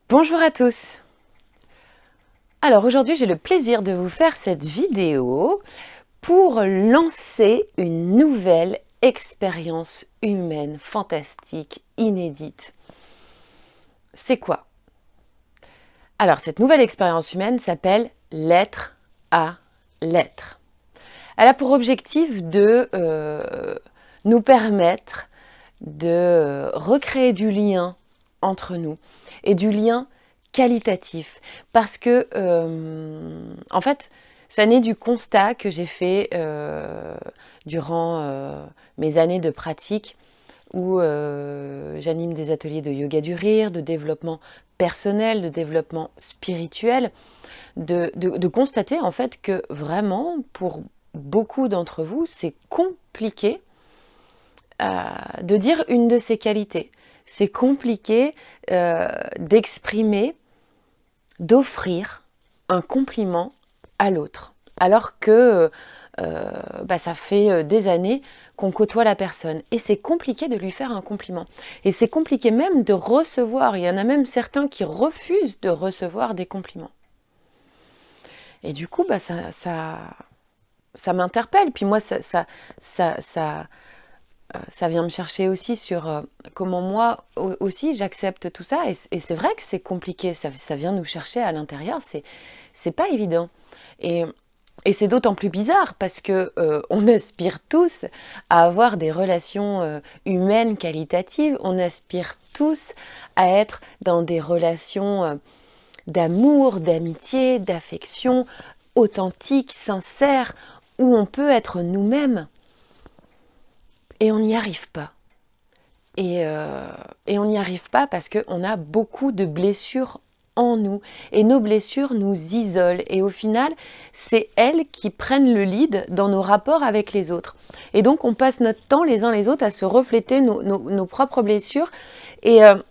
Bonjour à tous. Alors aujourd'hui j'ai le plaisir de vous faire cette vidéo pour lancer une nouvelle expérience humaine fantastique, inédite. C'est quoi? Alors cette nouvelle expérience humaine s'appelle l'être à l'être. Elle a pour objectif de nous permettre de recréer du lien entre nous et du lien qualitatif parce que en fait ça naît du constat que j'ai fait durant mes années de pratique où j'anime des ateliers de yoga du rire, de développement personnel, de développement spirituel, de constater en fait que vraiment pour beaucoup d'entre vous c'est compliqué de dire une de ses qualités. C'est compliqué d'exprimer, d'offrir un compliment à l'autre. Alors que ça fait des années qu'on côtoie la personne. Et c'est compliqué de lui faire un compliment. Et c'est compliqué même de recevoir. Il y en a même certains qui refusent de recevoir des compliments. Et du coup, ça m'interpelle. Puis moi, ça vient me chercher aussi sur comment moi aussi j'accepte tout ça. Et c'est vrai que c'est compliqué, ça vient nous chercher à l'intérieur, c'est pas évident. Et, et c'est d'autant plus bizarre parce que on aspire tous à avoir des relations humaines qualitatives, on aspire tous à être dans des relations d'amour, d'amitié, d'affection, authentiques, sincères, où on peut être nous-mêmes. Et on n'y arrive pas. Et on n'y arrive pas parce qu'on a beaucoup de blessures en nous. Et nos blessures nous isolent. Et au final, c'est elles qui prennent le lead dans nos rapports avec les autres. Et donc, on passe notre temps les uns les autres à se refléter nos propres blessures et à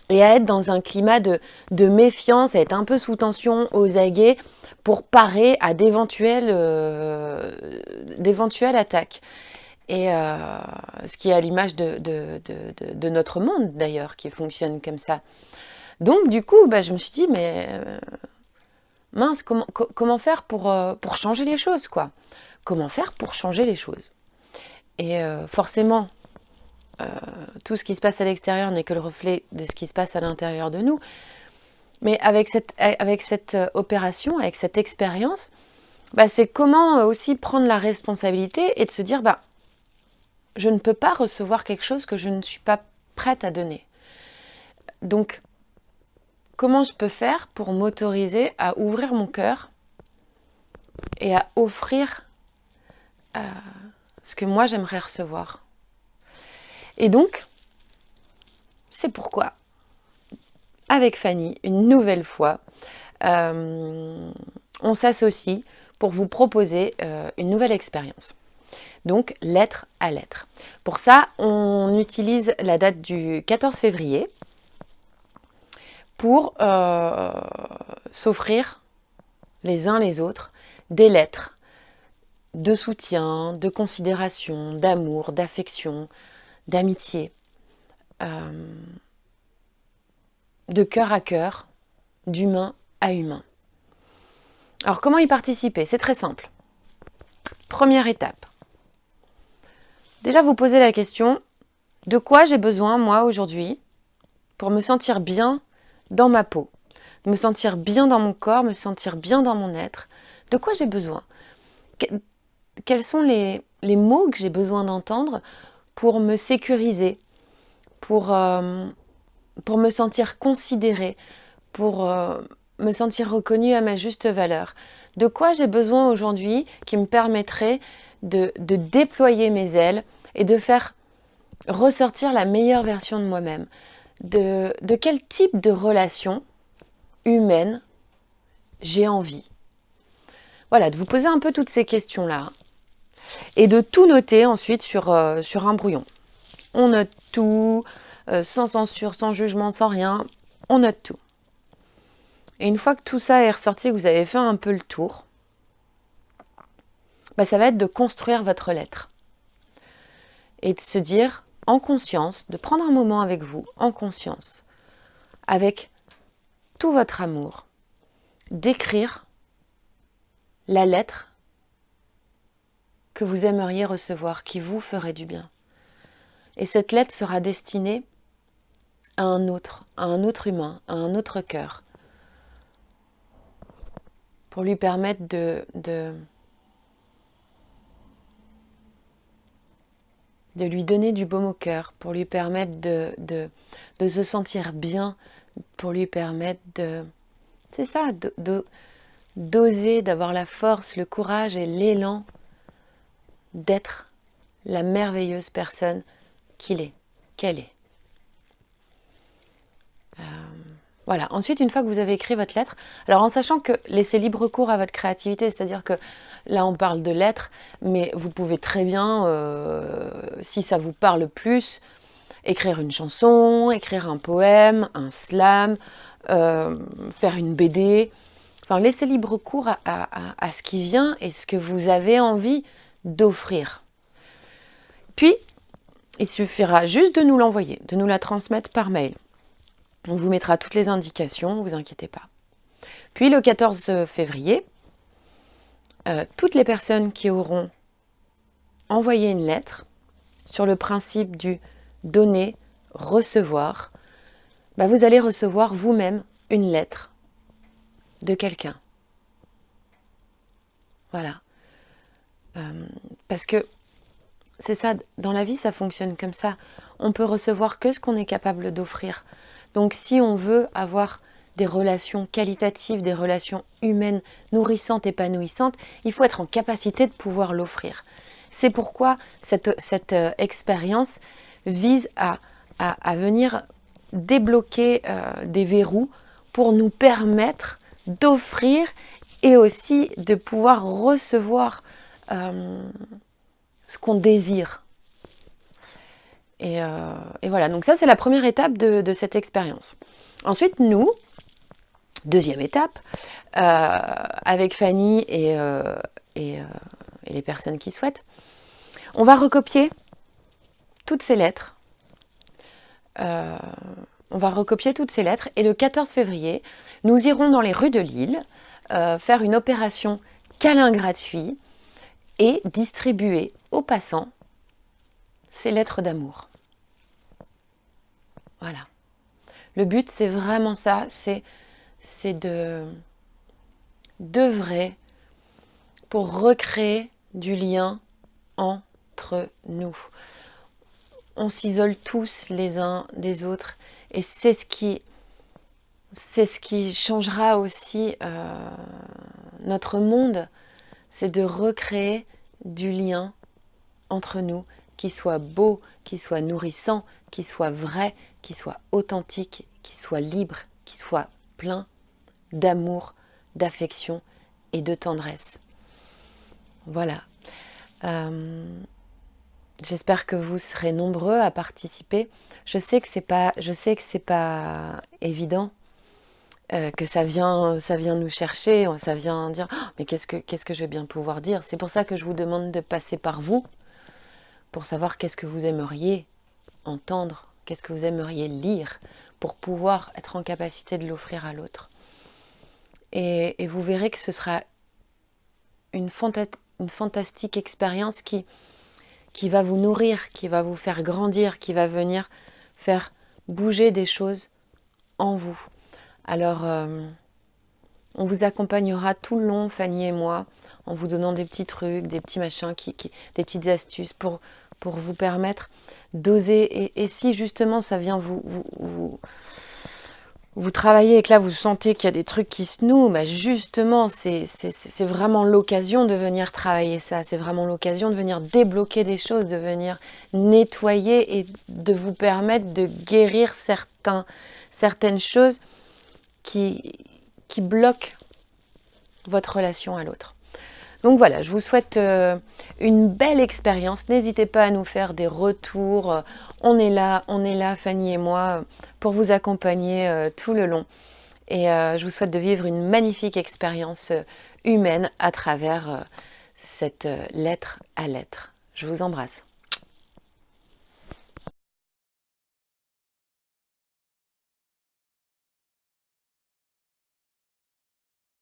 être dans un climat de méfiance, à être un peu sous tension, aux aguets, pour parer à d'éventuelles attaques. Et ce qui est à l'image de notre monde d'ailleurs, qui fonctionne comme ça. Donc du coup, je me suis dit, mais mince, comment faire pour changer les choses, quoi? Comment faire pour changer les choses? Et forcément, tout ce qui se passe à l'extérieur n'est que le reflet de ce qui se passe à l'intérieur de nous. Mais avec cette opération, avec cette expérience, c'est comment aussi prendre la responsabilité et de se dire, je ne peux pas recevoir quelque chose que je ne suis pas prête à donner. Donc, comment je peux faire pour m'autoriser à ouvrir mon cœur et à offrir ce que moi j'aimerais recevoir? Et donc, c'est pourquoi, avec Fanny, une nouvelle fois, on s'associe pour vous proposer une nouvelle expérience. Donc, l'être à l'être. Pour ça, on utilise la date du 14 février pour s'offrir les uns les autres des lettres de soutien, de considération, d'amour, d'affection, d'amitié, de cœur à cœur, d'humain à humain. Alors, comment y participer? C'est très simple. Première étape. Déjà, vous posez la question, de quoi j'ai besoin, moi, aujourd'hui, pour me sentir bien dans ma peau, me sentir bien dans mon corps, me sentir bien dans mon être? De quoi j'ai besoin? Quels sont les mots que j'ai besoin d'entendre pour me sécuriser, pour me sentir considérée, pour me sentir reconnue à ma juste valeur? De quoi j'ai besoin aujourd'hui qui me permettrait de déployer mes ailes et de faire ressortir la meilleure version de moi-même? De quel type de relation humaine j'ai envie? Voilà, de vous poser un peu toutes ces questions-là et de tout noter ensuite sur un brouillon. On note tout, sans censure, sans jugement, sans rien. On note tout. Et une fois que tout ça est ressorti, que vous avez fait un peu le tour, ça va être de construire votre lettre. Et de se dire, en conscience, de prendre un moment avec vous, en conscience, avec tout votre amour, d'écrire la lettre que vous aimeriez recevoir, qui vous ferait du bien. Et cette lettre sera destinée à un autre humain, à un autre cœur, pour lui permettre de lui donner du baume au cœur, pour lui permettre de se sentir bien, pour lui permettre c'est ça, d'oser, d'avoir la force, le courage et l'élan d'être la merveilleuse personne qu'elle est. Voilà. Ensuite, une fois que vous avez écrit votre lettre, alors en sachant que laissez libre cours à votre créativité, c'est-à-dire que là on parle de lettres, mais vous pouvez très bien, si ça vous parle plus, écrire une chanson, écrire un poème, un slam, faire une BD. Enfin, laissez libre cours à ce qui vient et ce que vous avez envie d'offrir. Puis, il suffira juste de nous l'envoyer, de nous la transmettre par mail. On vous mettra toutes les indications, ne vous inquiétez pas. Puis le 14 février, toutes les personnes qui auront envoyé une lettre sur le principe du donner, recevoir, vous allez recevoir vous-même une lettre de quelqu'un. Voilà. Parce que c'est ça, dans la vie, ça fonctionne comme ça. On peut recevoir que ce qu'on est capable d'offrir. Donc si on veut avoir des relations qualitatives, des relations humaines nourrissantes, épanouissantes, il faut être en capacité de pouvoir l'offrir. C'est pourquoi cette expérience vise à venir débloquer des verrous pour nous permettre d'offrir et aussi de pouvoir recevoir ce qu'on désire. Et voilà, donc ça c'est la première étape de cette expérience. Ensuite, nous, deuxième étape, avec Fanny et les personnes qui souhaitent, on va recopier toutes ces lettres. On va recopier toutes ces lettres et le 14 février, nous irons dans les rues de Lille faire une opération câlin gratuit et distribuer aux passants ces lettres d'amour. Voilà. Le but, c'est vraiment ça, c'est d'œuvrer pour recréer du lien entre nous. On s'isole tous les uns des autres et c'est ce qui changera aussi notre monde, c'est de recréer du lien entre nous qui soit beau, qui soit nourrissant, qui soit vrai, qui soit authentique, qui soit libre, qui soit plein d'amour, d'affection et de tendresse. Voilà. J'espère que vous serez nombreux à participer. Je sais que c'est pas évident, que ça vient nous chercher, ça vient dire mais qu'est-ce que je vais bien pouvoir dire. C'est pour ça que je vous demande de passer par vous pour savoir qu'est-ce que vous aimeriez entendre, qu'est-ce que vous aimeriez lire pour pouvoir être en capacité de l'offrir à l'autre. Et vous verrez que ce sera une fantastique expérience qui va vous nourrir, qui va vous faire grandir, qui va venir faire bouger des choses en vous. Alors, on vous accompagnera tout le long, Fanny et moi, en vous donnant des petits trucs, des petits machins, des petites astuces pour vous permettre d'oser. Et si justement ça vient vous travaillez et que là vous sentez qu'il y a des trucs qui se nouent, justement c'est vraiment l'occasion de venir travailler ça, c'est vraiment l'occasion de venir débloquer des choses, de venir nettoyer et de vous permettre de guérir certaines choses qui bloquent votre relation à l'autre. Donc voilà, je vous souhaite une belle expérience. N'hésitez pas à nous faire des retours. On est là, Fanny et moi, pour vous accompagner tout le long. Et je vous souhaite de vivre une magnifique expérience humaine à travers cette lettre à lettre. Je vous embrasse.